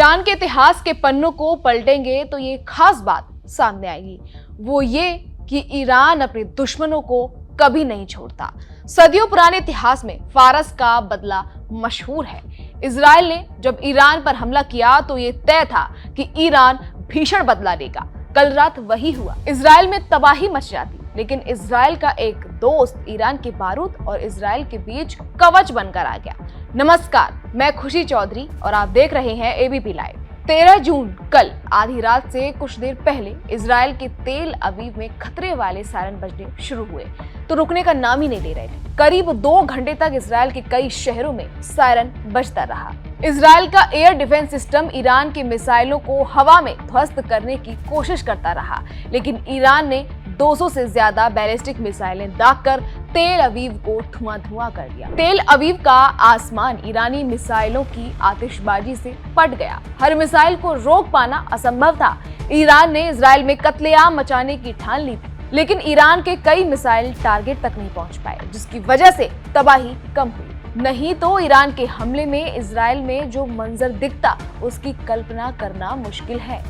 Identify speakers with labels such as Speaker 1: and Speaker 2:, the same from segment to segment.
Speaker 1: Iran के इतिहास के पन्नों को पलटेंगे तो ये खास बात सामने आएगी, वो ये कि ईरान अपने दुश्मनों को कभी नहीं छोड़ता। सदियों पुराने इतिहास में फारस का बदला मशहूर है। इजराइल ने जब ईरान पर हमला किया तो ये तय था कि ईरान भीषण बदला लेगा। कल रात वही हुआ, इजराइल में तबाही मच जाती, लेकिन इजराइल का एक दोस्त ईरान के बारूद और इजराइल के बीच कवच बनकर आ गया। नमस्कार, मैं खुशी चौधरी और आप देख रहे हैं एबीपी लाइव। 13 जून कल आधी रात से कुछ देर पहले इजराइल के तेल अवीव में खतरे वाले सायरन बजने शुरू हुए तो रुकने का नाम ही नहीं ले रहे थे। करीब 2 घंटे तक इजराइल के कई शहरों में सायरन बजता रहा। इजराइल का एयर डिफेंस सिस्टम ईरान के मिसाइलों को हवा में ध्वस्त करने की कोशिश करता रहा, लेकिन ईरान ने 200 से ज्यादा बैलिस्टिक मिसाइलें दागकर तेल अवीव को धुआं कर दिया। तेल अवीव का आसमान ईरानी मिसाइलों की आतिशबाजी से फट गया। हर मिसाइल को रोक पाना असंभव था। ईरान ने इजराइल में कत्लेआम मचाने की ठान ली थी, लेकिन ईरान के कई मिसाइल टारगेट तक नहीं पहुंच पाए, जिसकी वजह से तबाही कम हुई। नहीं तो ईरान के हमले में इजराइल में जो मंजर दिखता, उसकी कल्पना करना मुश्किल है।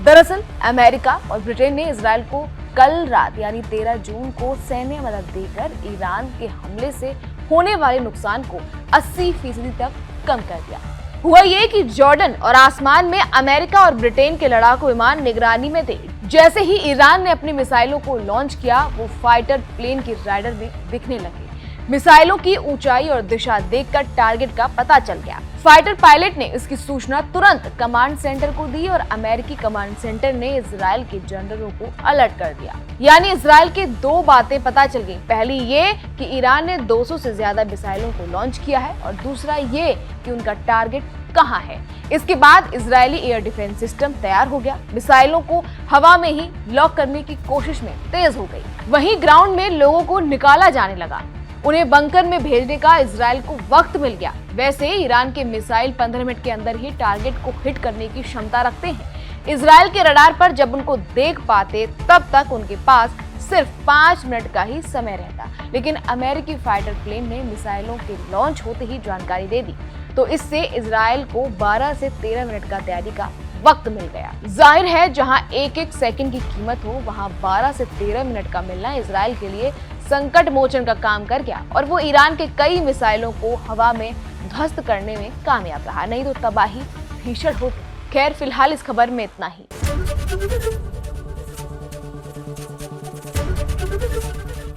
Speaker 1: दरअसल अमेरिका और ब्रिटेन ने इजराइल को कल रात यानी 13 जून को सैन्य मदद देकर ईरान के हमले से होने वाले नुकसान को 80% तक कम कर दिया। हुआ ये कि जॉर्डन और आसमान में अमेरिका और ब्रिटेन के लड़ाकू विमान निगरानी में थे। जैसे ही ईरान ने अपनी मिसाइलों को लॉन्च किया, वो फाइटर प्लेन के राडार में दिखने लगे। मिसाइलों की ऊंचाई और दिशा देखकर टारगेट का पता चल गया। फाइटर पायलट ने इसकी सूचना तुरंत कमांड सेंटर को दी और अमेरिकी कमांड सेंटर ने इजराइल के जनरलों को अलर्ट कर दिया। यानी इजराइल के 2 बातें पता चल गई। पहली ये कि ईरान ने 200 से ज्यादा मिसाइलों को लॉन्च किया है और दूसरा ये कि उनका टारगेट कहां है। इसके बाद इजरायली एयर डिफेंस सिस्टम तैयार हो गया। मिसाइलों को हवा में ही लॉक करने की कोशिश में तेज हो गई। वहीं ग्राउंड में लोगों को निकाला जाने लगा। उन्हें बंकर में भेजने का इजराइल को वक्त मिल गया। वैसे ईरान के मिसाइल 15 मिनट के अंदर ही टारगेट को हिट करने की क्षमता रखते हैं। इजराइल के रडार पर जब उनको देख पाते तब तक उनके पास सिर्फ 5 मिनट का ही समय रहता, लेकिन अमेरिकी फाइटर प्लेन ने मिसाइलों के लॉन्च होते ही जानकारी दे दी, तो इससे इजराइल को 12 से 13 मिनट का तैयारी का वक्त मिल गया। जाहिर है, जहां एक सेकंड की कीमत हो, वहां 12 से 13 मिनट का मिलना इजराइल के लिए संकट मोचन का काम कर गया और वो ईरान के कई मिसाइलों को हवा में ध्वस्त करने में कामयाब रहा, नहीं तो तबाही भीषण होती। खैर, फिलहाल इस खबर में इतना ही।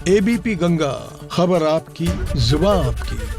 Speaker 2: एबीपी गंगा, खबर आपकी, जुबान आपकी।